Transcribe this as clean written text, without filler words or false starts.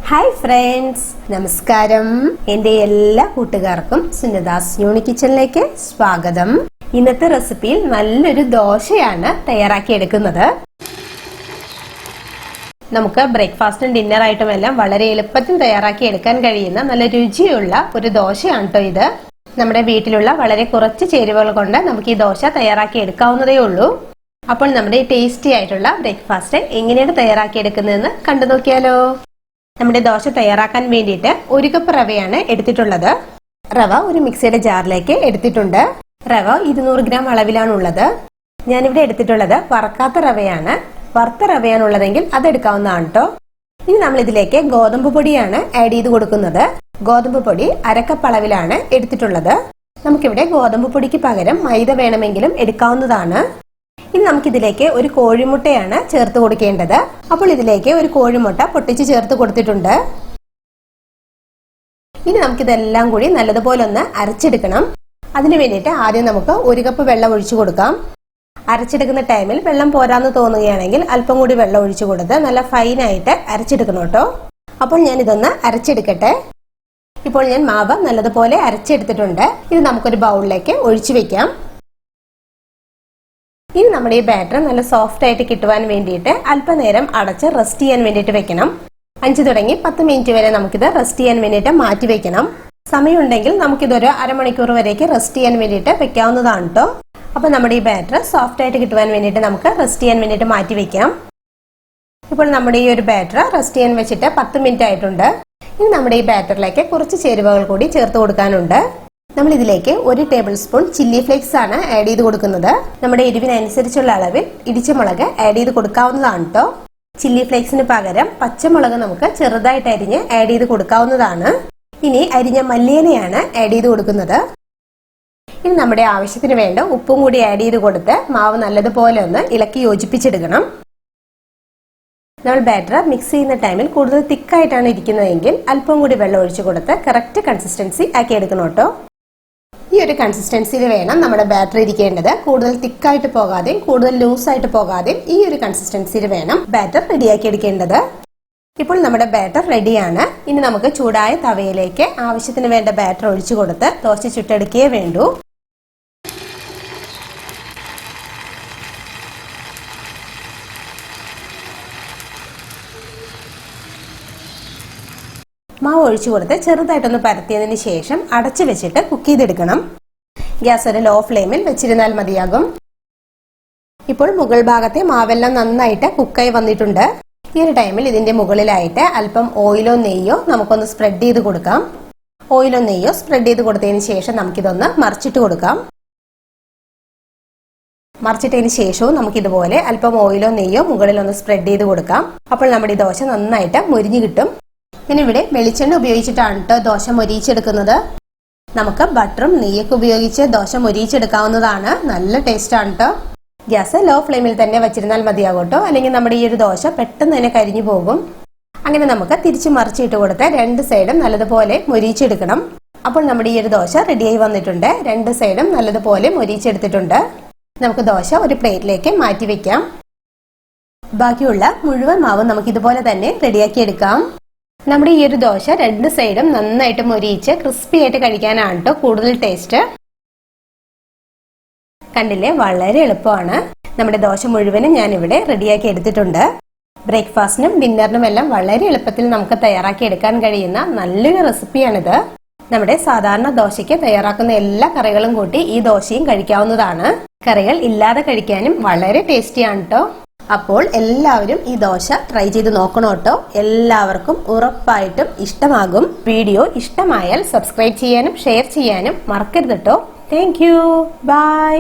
Hi friends, നമസ്കാരം. എൻ്റെ എല്ലാ കൂട്ടുകാർക്കും സുനിതാസ് യൂണി കിച്ചണിലേക്ക് സ്വാഗതം. ഇന്നത്തെ റെസിപ്പിയിൽ നല്ലൊരു ദോശയാണ് തയ്യാറാക്കി എടുക്കുന്നത്. നമുക്ക് ബ്രേക്ക്ഫാസ്റ്റും ഡിന്നറായിട്ടും എല്ലാം വളരെ എളുപ്പത്തിൽ തയ്യാറാക്കി എടുക്കാൻ കഴിയുന്ന നല്ല രുചിയുള്ള ഒരു ദോശയാണ് കേട്ടോ ഇത്. നമ്മുടെ വീട്ടിലുള്ള വളരെ കുറച്ച് ചേരുവകൾ കൊണ്ട് നമുക്ക് ഈ ദോശ തയ്യാറാക്കി എടുക്കാവുന്നതേ ഉള്ളൂ. അപ്പോൾ നമ്മുടെ ടേസ്റ്റി ആയിട്ടുള്ള ബ്രേക്ക്ഫാസ്റ്റ് എങ്ങനെയാണ് തയ്യാറാക്കി എടുക്കുന്നതെന്ന് കണ്ടു നോക്കിയാലോ. നമ്മുടെ ദോശ തയ്യാറാക്കാൻ വേണ്ടിയിട്ട് 1 കപ്പ് റവയാണ് എടുത്തിട്ടുള്ളത്. റവ ഒരു മിക്സിയുടെ ജാറിലേക്ക് എടുത്തിട്ടുണ്ട്. റവ 200 ഗ്രാം അളവിലാണുള്ളത്. ഞാനിവിടെ എടുത്തിട്ടുള്ളത് വറക്കാത്ത റവയാണ്. വറുത്ത റവയാണുള്ളതെങ്കിൽ അതെടുക്കാവുന്നതാണ് കേട്ടോ. ഇനി നമ്മൾ ഇതിലേക്ക് ഗോതമ്പ് പൊടിയാണ് ആഡ് ചെയ്ത് കൊടുക്കുന്നത്. ഗോതമ്പ് പൊടി 1/2 കപ്പ് അളവിലാണ് എടുത്തിട്ടുള്ളത്. നമുക്കിവിടെ ഗോതമ്പ് പൊടിക്ക് പകരം മൈദ വേണമെങ്കിലും എടുക്കാവുന്നതാണ്. ഇനി നമുക്കിതിലേക്ക് ഒരു കോഴിമുട്ടയാണ് ചേർത്ത് കൊടുക്കേണ്ടത്. അപ്പോൾ ഇതിലേക്ക് ഒരു കോഴിമുട്ട പൊട്ടിച്ച് ചേർത്ത് കൊടുത്തിട്ടുണ്ട്. ഇനി നമുക്കിതെല്ലാം കൂടി നല്ലതുപോലെ ഒന്ന് അരച്ചെടുക്കണം. അതിനു വേണ്ടിയിട്ട് ആദ്യം നമുക്ക് 1 കപ്പ് വെള്ളം ഒഴിച്ചു കൊടുക്കാം. അരച്ചെടുക്കുന്ന ടൈമിൽ വെള്ളം പോരാന്ന് തോന്നുകയാണെങ്കിൽ അല്പം കൂടി വെള്ളം ഒഴിച്ചു കൊടുത്ത് നല്ല ഫൈനായിട്ട് അരച്ചെടുക്കണം കേട്ടോ. അപ്പോൾ ഞാൻ ഇതൊന്ന് അരച്ചെടുക്കട്ടെ. ഇപ്പോൾ ഞാൻ മാവ് നല്ലതുപോലെ അരച്ചെടുത്തിട്ടുണ്ട്. ഇത് നമുക്കൊരു ബൗളിലേക്ക് ഒഴിച്ചു വെക്കാം. ഇനി നമ്മുടെ ഈ ബാറ്റർ നല്ല സോഫ്റ്റ് ആയിട്ട് കിട്ടുവാൻ വേണ്ടിയിട്ട് അല്പനേരം അടച്ച് റെസ്റ്റ് ചെയ്യാൻ വേണ്ടിയിട്ട് വെക്കണം. 5 തുടങ്ങി 10 മിനിറ്റ് വരെ നമുക്കിത് റെസ്റ്റ് ചെയ്യാൻ വേണ്ടിയിട്ട് മാറ്റി വെക്കണം. സമയമുണ്ടെങ്കിൽ നമുക്കിതൊരു അരമണിക്കൂർ വരേക്ക് റെസ്റ്റ് ചെയ്യാൻ വേണ്ടിയിട്ട് വെക്കാവുന്നതാണ് കേട്ടോ. അപ്പൊ നമ്മുടെ ഈ ബാറ്റർ സോഫ്റ്റ് ആയിട്ട് കിട്ടുവാൻ വേണ്ടിയിട്ട് നമുക്ക് റെസ്റ്റ് ചെയ്യാൻ വേണ്ടിയിട്ട് മാറ്റി വെക്കാം. ഇപ്പോൾ നമ്മുടെ ഈ ഒരു ബാറ്റർ റെസ്റ്റ് ചെയ്യാൻ വെച്ചിട്ട് 10 മിനിറ്റ് ആയിട്ടുണ്ട്. ഇനി നമ്മുടെ ഈ ബാറ്ററിലേക്ക് കുറച്ച് ചേരുവകൾ കൂടി ചേർത്ത് കൊടുക്കാനുണ്ട്. നമ്മൾ ഇതിലേക്ക് 1 ടേബിൾ സ്പൂൺ ചില്ലി ഫ്ലേക്സ് ആണ് ആഡ് ചെയ്ത് കൊടുക്കുന്നത്. നമ്മുടെ എരിവിനനുസരിച്ചുള്ള അളവിൽ ഇടിച്ച മുളക് ആഡ് ചെയ്ത് കൊടുക്കാവുന്നതാണ് കേട്ടോ. ചില്ലി ഫ്ലേക്സിന് പകരം പച്ചമുളക് നമുക്ക് ചെറുതായിട്ട് അരിഞ്ഞ് ആഡ് ചെയ്ത് കൊടുക്കാവുന്നതാണ്. ഇനി അരിഞ്ഞ മല്ലിയിലയാണ് ആഡ് ചെയ്ത് കൊടുക്കുന്നത്. ഇനി നമ്മുടെ ആവശ്യത്തിന് വേണ്ട ഉപ്പും കൂടി ആഡ് ചെയ്ത് കൊടുത്ത് മാവ് നല്ലതുപോലെ ഒന്ന് ഇളക്കി യോജിപ്പിച്ചെടുക്കണം. നമ്മൾ ബാറ്റർ മിക്സ് ചെയ്യുന്ന ടൈമിൽ കൂടുതൽ തിക്കായിട്ടാണ് ഇരിക്കുന്നതെങ്കിൽ അല്പം കൂടി വെള്ളം ഒഴിച്ചു കൊടുത്ത് കറക്റ്റ് കൺസിസ്റ്റൻസി ആക്കി എടുക്കണം കേട്ടോ. ഈ ഒരു കൺസിസ്റ്റൻസിയിൽ വേണം നമ്മുടെ ബാറ്റർ ഇരിക്കേണ്ടത്. കൂടുതൽ തിക്കായിട്ട് പോകാതെയും കൂടുതൽ ലൂസായിട്ട് പോകാതെയും ഈ ഒരു കൺസിസ്റ്റൻസിയിൽ വേണം ബാറ്റർ റെഡിയാക്കി എടുക്കേണ്ടത്. ഇപ്പോൾ നമ്മുടെ ബാറ്റർ റെഡിയാണ്. ഇനി നമുക്ക് ചൂടായ തവയിലേക്ക് ആവശ്യത്തിന് വേണ്ട ബാറ്റർ ഒഴിച്ചു കൊടുത്ത് ദോശ ചുട്ടെടുക്കേ വേണ്ടൂ. മാവ് ഒഴിച്ചു കൊടുത്ത് ചെറുതായിട്ടൊന്ന് പരത്തിയതിന് ശേഷം അടച്ചു വെച്ചിട്ട് കുക്ക് ചെയ്തെടുക്കണം. ഗ്യാസ് ഒരു ലോ ഫ്ലെയിമിൽ വെച്ചിരുന്നാൽ മതിയാകും. ഇപ്പോൾ മുകൾ ഭാഗത്തെ മാവെല്ലാം നന്നായിട്ട് കുക്കായി വന്നിട്ടുണ്ട്. ഈ ഒരു ടൈമിൽ ഇതിന്റെ മുകളിലായിട്ട് അല്പം ഓയിലോ നെയ്യോ നമുക്കൊന്ന് സ്പ്രെഡ് ചെയ്ത് കൊടുക്കാം. ഓയിലോ നെയ്യോ സ്പ്രെഡ് ചെയ്ത് കൊടുത്തതിന് ശേഷം നമുക്കിതൊന്ന് മറിച്ചിട്ട് കൊടുക്കാം. മറിച്ചിട്ടതിന് ശേഷവും നമുക്കിതുപോലെ അല്പം ഓയിലോ നെയ്യോ മുകളിൽ ഒന്ന് സ്പ്രെഡ് ചെയ്ത് കൊടുക്കാം. അപ്പോൾ നമ്മുടെ ഈ ദോശ നന്നായിട്ട് മൊരിഞ്ഞു കിട്ടും. ഞാനിവിടെ വെളിച്ചെണ്ണ ഉപയോഗിച്ചിട്ടാണ് കേട്ടോ ദോശ മൊരിയിച്ചെടുക്കുന്നത്. നമുക്ക് ബട്ടറും നെയ്യൊക്കെ ഉപയോഗിച്ച് ദോശ മൊരിയിച്ചെടുക്കാവുന്നതാണ്. നല്ല ടേസ്റ്റ് ആണ് കേട്ടോ. ഗ്യാസ് ലോ ഫ്ലെയിമിൽ തന്നെ വെച്ചിരുന്നാൽ മതിയാകും കേട്ടോ. അല്ലെങ്കിൽ നമ്മുടെ ഈ ഒരു ദോശ പെട്ടെന്ന് തന്നെ കരിഞ്ഞു പോകും. അങ്ങനെ നമുക്ക് തിരിച്ചു മറിച്ചിട്ട് കൊടുത്ത് 2 സൈഡും നല്ലതുപോലെ മൊരിയിച്ചെടുക്കണം. അപ്പോൾ നമ്മുടെ ഈ ഒരു ദോശ റെഡിയായി വന്നിട്ടുണ്ട്. 2 സൈഡും നല്ലതുപോലെ മൊരിയിച്ചെടുത്തിട്ടുണ്ട്. നമുക്ക് ദോശ ഒരു പ്ലേറ്റിലേക്ക് മാറ്റി വെക്കാം. ബാക്കിയുള്ള മുഴുവൻ മാവും നമുക്ക് ഇതുപോലെ തന്നെ റെഡിയാക്കി എടുക്കാം. നമ്മുടെ ഈ ഒരു ദോശ 2 സൈഡും നന്നായിട്ട് മൊരിയിച്ച് ക്രിസ്പി ആയിട്ട് കഴിക്കാനാണ് കേട്ടോ കൂടുതൽ ടേസ്റ്റ്. കണ്ടില്ലേ, വളരെ എളുപ്പമാണ്. നമ്മുടെ ദോശ മുഴുവനും ഞാനിവിടെ റെഡിയാക്കി എടുത്തിട്ടുണ്ട്. ബ്രേക്ക്ഫാസ്റ്റിനും ഡിന്നറിനും എല്ലാം വളരെ എളുപ്പത്തിൽ നമുക്ക് തയ്യാറാക്കി എടുക്കാൻ കഴിയുന്ന നല്ലൊരു റെസിപ്പിയാണിത്. നമ്മുടെ സാധാരണ ദോശയ്ക്ക് തയ്യാറാക്കുന്ന എല്ലാ കറികളും കൂട്ടി ഈ ദോശയും കഴിക്കാവുന്നതാണ്. കറികൾ ഇല്ലാതെ കഴിക്കാനും വളരെ ടേസ്റ്റിയാണ് കേട്ടോ. അപ്പോൾ എല്ലാവരും ഈ ദോശ ട്രൈ ചെയ്ത് നോക്കണം കേട്ടോ. എല്ലാവർക്കും ഉറപ്പായിട്ടും ഇഷ്ടമാകും. വീഡിയോ ഇഷ്ടമായാൽ സബ്സ്ക്രൈബ് ചെയ്യാനും ഷെയർ ചെയ്യാനും മറക്കരുത് കേട്ടോ. Thank you. ബൈ.